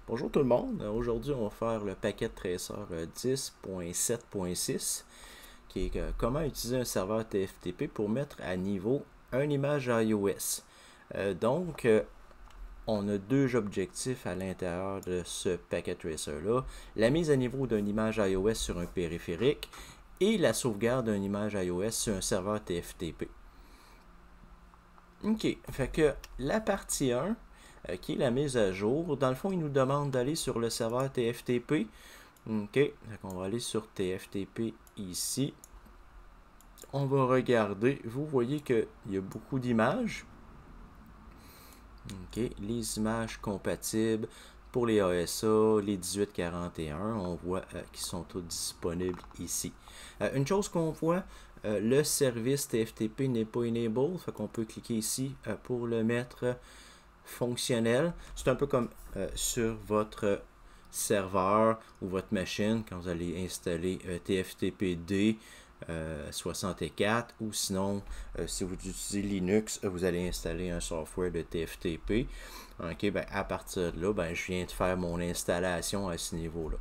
Bonjour tout le monde, aujourd'hui on va faire le paquet tracer 10.7.6 qui est comment utiliser un serveur TFTP pour mettre à niveau une image iOS. On a deux objectifs à l'intérieur de ce paquet tracer là, la mise à niveau d'une image iOS sur un périphérique et la sauvegarde d'une image iOS sur un serveur TFTP. Ok, fait que la partie 1 qui est la mise à jour. Dans le fond, il nous demande d'aller sur le serveur TFTP. Ok, on va aller sur TFTP ici. On va regarder. Vous voyez qu'il y a beaucoup d'images. Ok, les images compatibles pour les ASA, les 1841, on voit qu'ils sont tous disponibles ici. Une chose qu'on voit, le service TFTP n'est pas enable, fait qu'on peut cliquer ici pour le mettre fonctionnel. C'est un peu comme sur votre serveur ou votre machine quand vous allez installer TFTPD 64 ou sinon si vous utilisez Linux vous allez installer un software de TFTP. Ok, ben, à partir de là ben, je viens de faire mon installation à ce niveau là.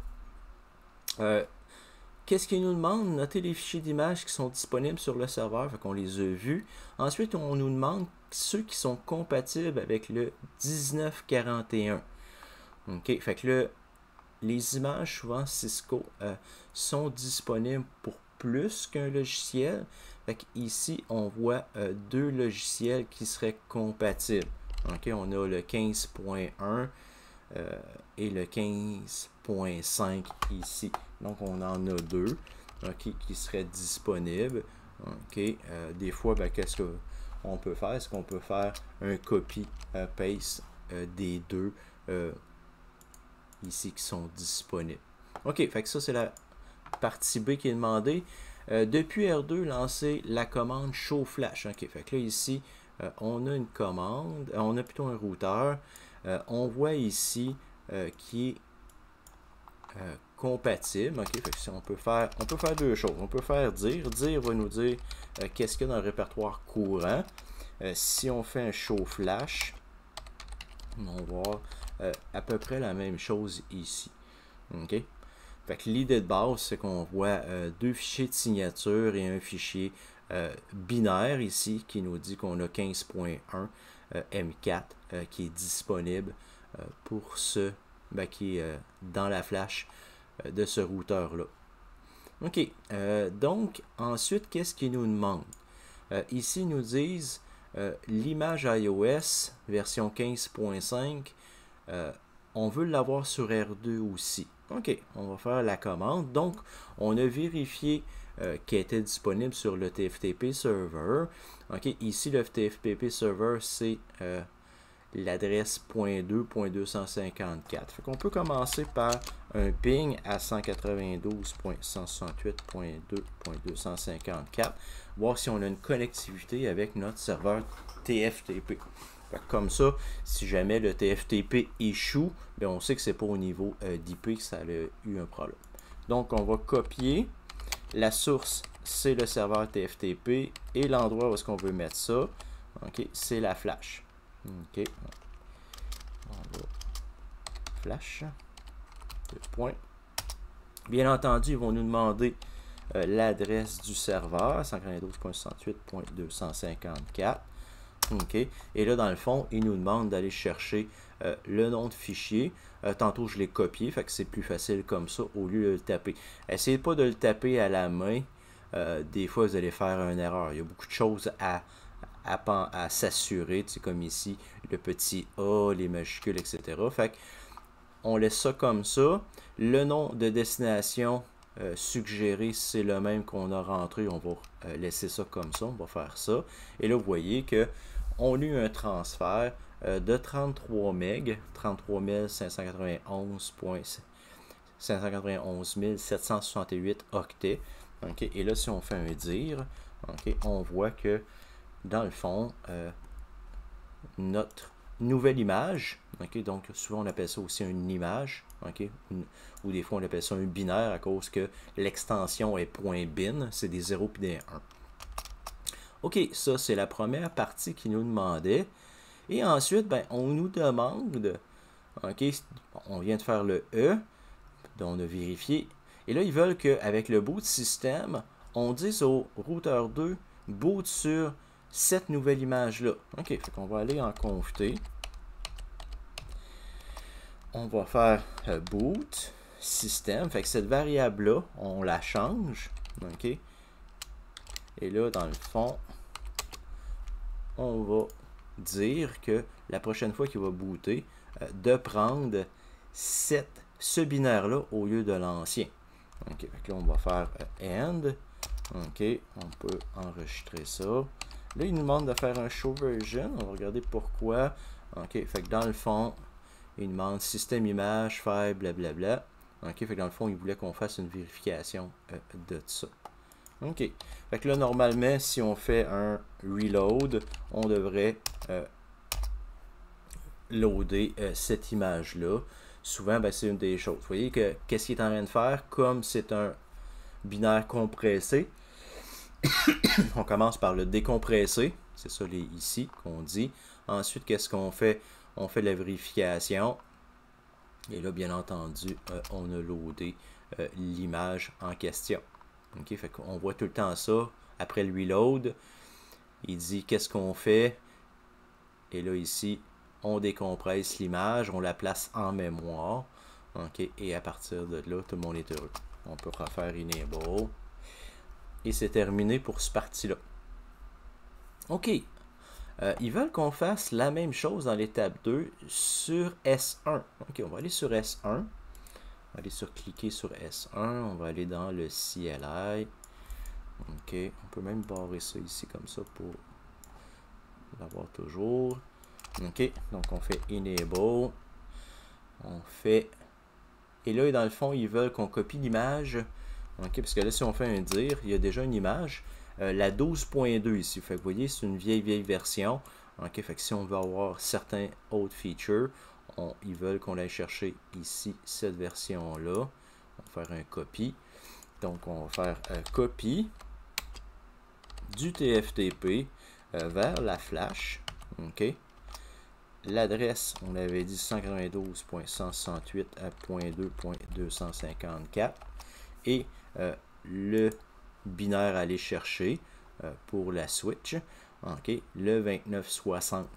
Qu'est-ce qu'il nous demande? Noter les fichiers d'images qui sont disponibles sur le serveur, fait qu'on les a vus. Ensuite, on nous demande ceux qui sont compatibles avec le 1941. Ok, fait que les images, souvent Cisco, sont disponibles pour plus qu'un logiciel. Fait qu'ici, on voit deux logiciels qui seraient compatibles. Ok, on a le 15.1 et le 15.5 ici. Donc, on en a deux qui seraient disponibles. Des fois, ben, qu'est-ce qu'on peut faire? Est-ce qu'on peut faire un copy-paste des deux ici qui sont disponibles? OK, fait que ça, c'est la partie B qui est demandée. Depuis R2, lancer la commande show flash. OK, fait que là, ici, on a une commande, on a plutôt un routeur. On voit ici qui est compatible. Ok, fait que si on peut faire deux choses. On peut faire dire va nous dire qu'est-ce qu'il y a dans le répertoire courant. Si on fait un show flash, on va voir à peu près la même chose ici. Ok, fait que l'idée de base c'est qu'on voit deux fichiers de signature et un fichier binaire ici qui nous dit qu'on a 15.1 M4 qui est disponible pour ce qui est dans la flash de ce routeur-là. OK. Donc, ensuite, qu'est-ce qu'ils nous demandent? Ici, ils nous disent l'image iOS version 15.5, on veut l'avoir sur R2 aussi. OK, on va faire la commande. Donc, on a vérifié qu'elle était disponible sur le TFTP server. OK, ici, le TFTP server, c'est l'adresse .2.254. Fait qu'on peut commencer par un ping à 192.168.2.254, voir si on a une connectivité avec notre serveur TFTP. Comme ça, si jamais le TFTP échoue, bien on sait que c'est pas au niveau d'IP que ça a eu un problème. Donc on va copier. La source, c'est le serveur TFTP et l'endroit où est-ce qu'on veut mettre ça, c'est la flash. OK. On va flash. 2 points. Bien entendu, ils vont nous demander l'adresse du serveur, 192.168.254. OK. Et là, dans le fond, ils nous demandent d'aller chercher le nom de fichier. Tantôt, je l'ai copié, fait que c'est plus facile comme ça au lieu de le taper. Essayez pas de le taper à la main. Des fois, vous allez faire une erreur. Il y a beaucoup de choses à s'assurer, comme ici, le petit A, les majuscules, etc. Fait on laisse ça comme ça. Le nom de destination suggéré, c'est le même qu'on a rentré. On va laisser ça comme ça. On va faire ça. Et là, vous voyez que on a eu un transfert de 33 MB, 33 591 768 octets. Et là, si on fait un dire, on voit que dans le fond, notre nouvelle image, donc souvent on appelle ça aussi une image, ou des fois on appelle ça un binaire à cause que l'extension est .bin, c'est des 0 et des 1. OK, ça c'est la première partie qui nous demandait. Et ensuite, ben, on nous demande OK, on vient de faire le E, donc on a vérifié. Et là, ils veulent qu'avec le boot système, on dise au routeur 2 boot sur cette nouvelle image-là. OK, fait qu'on va aller en conf-t. On va faire boot système. Fait que cette variable-là, on la change. OK. Et là, dans le fond, on va dire que la prochaine fois qu'il va booter, de prendre ce binaire-là au lieu de l'ancien. OK, fait que là, on va faire end. OK, on peut enregistrer ça. Là, il nous demande de faire un show version. On va regarder pourquoi. OK, fait que dans le fond, il nous demande système image, file, blablabla. OK, fait que dans le fond, il voulait qu'on fasse une vérification de ça. OK. Fait que là, normalement, si on fait un reload, on devrait loader cette image-là. Souvent, ben, c'est une des choses. Vous voyez que qu'est-ce qu'il est en train de faire? Comme c'est un binaire compressé, on commence par le décompresser. C'est ça ici qu'on dit. Ensuite, qu'est-ce qu'on fait? On fait la vérification. Et là, bien entendu, on a loadé l'image en question. OK, fait qu'on voit tout le temps ça. Après le reload, il dit qu'est-ce qu'on fait. Et là, ici, on décompresse l'image, on la place en mémoire. OK, et à partir de là, tout le monde est heureux. On peut refaire enable. Et c'est terminé pour ce parti-là. OK. Ils veulent qu'on fasse la même chose dans l'étape 2 sur S1. OK, on va aller sur S1. On va aller cliquer sur S1. On va aller dans le CLI. OK, on peut même barrer ça ici comme ça pour l'avoir toujours. OK, donc on fait enable. On fait... Et là, dans le fond, ils veulent qu'on copie l'image. OK, parce que là, si on fait un dire, il y a déjà une image. La 12.2 ici. Fait que vous voyez, c'est une vieille version. OK, fait que si on veut avoir certains autres features, ils veulent qu'on aille chercher ici cette version-là. On va faire un copy. Donc, on va faire copy du TFTP vers la flash. OK. L'adresse, on avait dit 192.168.2.254. Et le binaire à aller chercher pour la switch, OK, le 2960.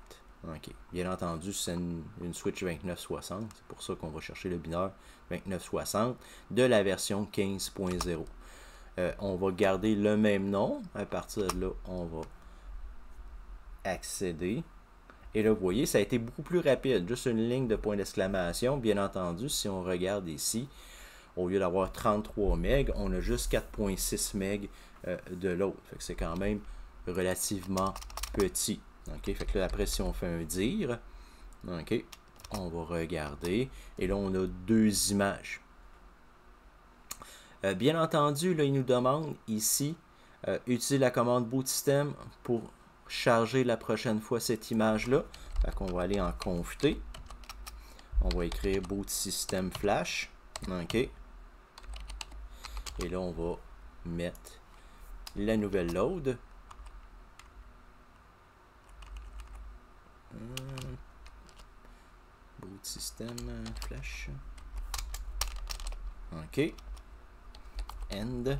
OK, bien entendu, c'est une switch 2960, c'est pour ça qu'on va chercher le binaire 2960 de la version 15.0. On va garder le même nom. À partir de là, on va accéder. Et là, vous voyez, ça a été beaucoup plus rapide. Juste une ligne de point d'exclamation. Bien entendu, si on regarde ici, au lieu d'avoir 33 MB, on a juste 4.6 MB de l'autre. C'est quand même relativement petit. OK? Fait que là, après, si on fait un dire, OK, on va regarder. Et là, on a deux images. Bien entendu, là, il nous demande ici, utiliser la commande boot system pour charger la prochaine fois cette image-là. Fait qu'on va aller en conf-t. On va écrire boot system flash. OK. Et là, on va mettre la nouvelle load. Boot system flash. OK. End.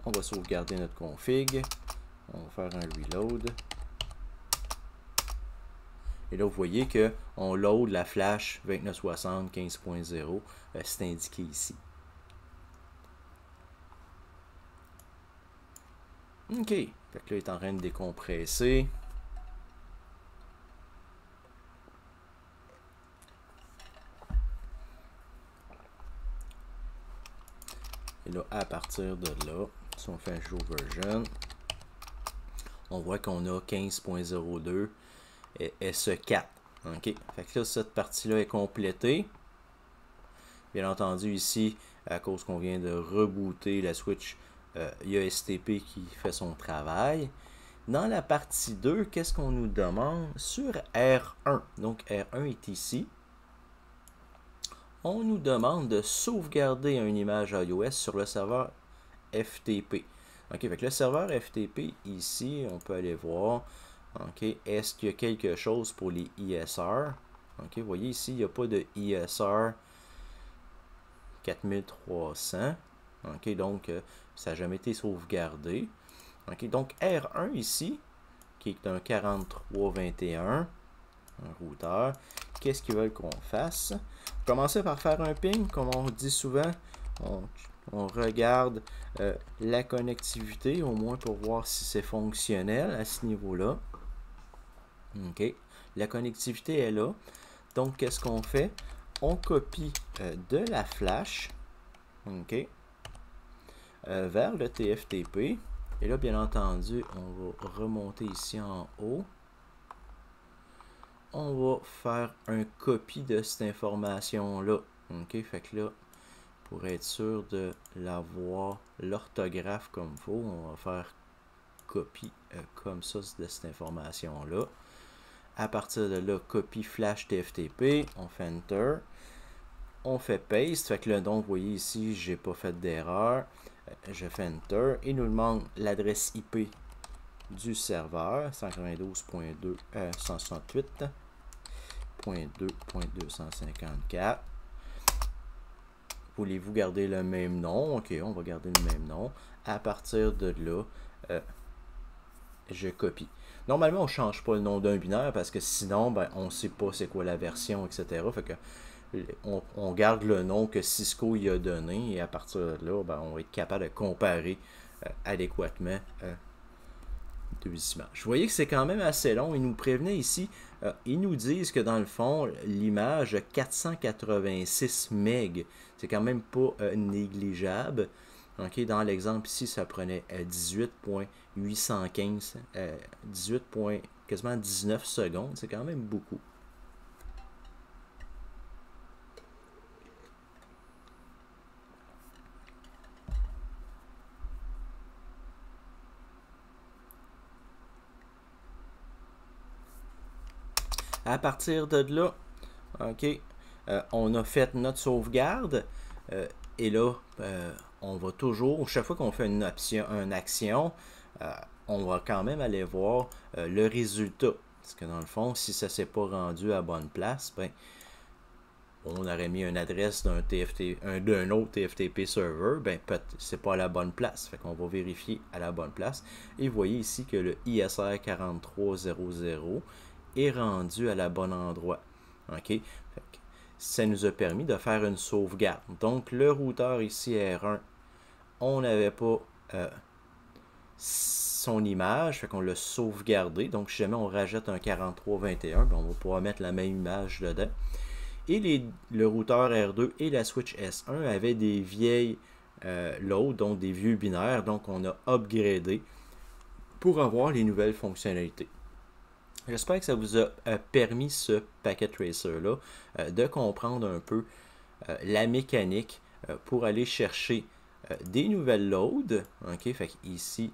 On va sauvegarder notre config. On va faire un reload. Et là, vous voyez qu'on load la flash 2960 15.0. C'est indiqué ici. OK. Fait que là, il est en train de décompresser. Et là, à partir de là, si on fait un show version, on voit qu'on a 15.02 et SE4. OK. Fait que là, cette partie-là est complétée. Bien entendu, ici, à cause qu'on vient de rebooter la switch, il y a STP qui fait son travail. Dans la partie 2, qu'est-ce qu'on nous demande? Sur R1, donc R1 est ici, on nous demande de sauvegarder une image iOS sur le serveur FTP. OK, avec le serveur FTP, ici, on peut aller voir, OK, est-ce qu'il y a quelque chose pour les ISR? OK, vous voyez ici, il n'y a pas de ISR 4300. OK, donc ça n'a jamais été sauvegardé. OK, donc R1 ici, qui est un 4321, un routeur. Qu'est-ce qu'ils veulent qu'on fasse? Commencer par faire un ping, comme on dit souvent. On regarde la connectivité, au moins pour voir si c'est fonctionnel à ce niveau-là. OK. La connectivité est là. Donc, qu'est-ce qu'on fait? On copie de la flash, OK, vers le TFTP. Et là, bien entendu, on va remonter ici en haut. On va faire un copie de cette information-là. OK, fait que là, pour être sûr de l'avoir l'orthographe comme il faut, on va faire copie comme ça de cette information-là. À partir de là, copie flash TFTP, on fait Enter. On fait Paste, fait que là, donc, vous voyez ici, j'ai pas fait d'erreur. Je fais Enter. Il nous demande l'adresse IP du serveur, 192.268.2.254. Voulez-vous garder le même nom? OK, on va garder le même nom. À partir de là, je copie. Normalement, on ne change pas le nom d'un binaire parce que sinon, ben, on ne sait pas c'est quoi la version, etc. Fait que on garde le nom que Cisco y a donné et à partir de là, ben, on va être capable de comparer adéquatement deux images. Vous voyez que c'est quand même assez long. Ils nous prévenaient ici, ils nous disent que dans le fond, l'image 486 MB, c'est quand même pas négligeable. Okay, dans l'exemple ici, ça prenait 18.815, 18. Quasiment 19 secondes, c'est quand même beaucoup. À partir de là, OK, on a fait notre sauvegarde et là, on va toujours, chaque fois qu'on fait une action, on va quand même aller voir le résultat. Parce que dans le fond, si ça ne s'est pas rendu à bonne place, ben, on aurait mis une adresse d'un autre TFTP server, ben c'est pas à la bonne place. Fait qu'on va vérifier à la bonne place. Et vous voyez ici que le ISR 4300 est rendu à la bonne endroit. OK? Fait que ça nous a permis de faire une sauvegarde. Donc, le routeur ici R1, on n'avait pas son image, fait qu'on l'a sauvegardé. Donc, si jamais on rajoute un 4321, ben, on va pouvoir mettre la même image dedans. Et le routeur R2 et la switch S1 avaient des vieilles loads, donc des vieux binaires. Donc, on a upgradé pour avoir les nouvelles fonctionnalités. J'espère que ça vous a permis, ce Packet Tracer-là, de comprendre un peu la mécanique pour aller chercher des nouvelles loads. OK, fait ici,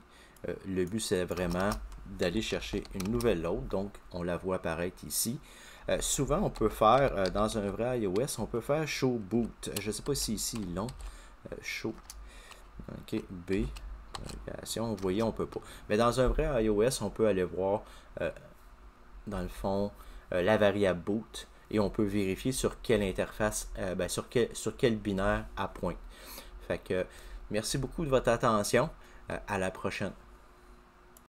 le but, c'est vraiment d'aller chercher une nouvelle load. Donc, on la voit apparaître ici. Souvent, on peut faire, dans un vrai iOS, on peut faire show boot. Je ne sais pas si ici, ils l'ont. Show. OK, B. Vous voyez, on ne peut pas. Mais dans un vrai iOS, on peut aller voir dans le fond, la variable boot et on peut vérifier sur quelle interface, sur quel binaire à pointe. Fait que merci beaucoup de votre attention. À la prochaine.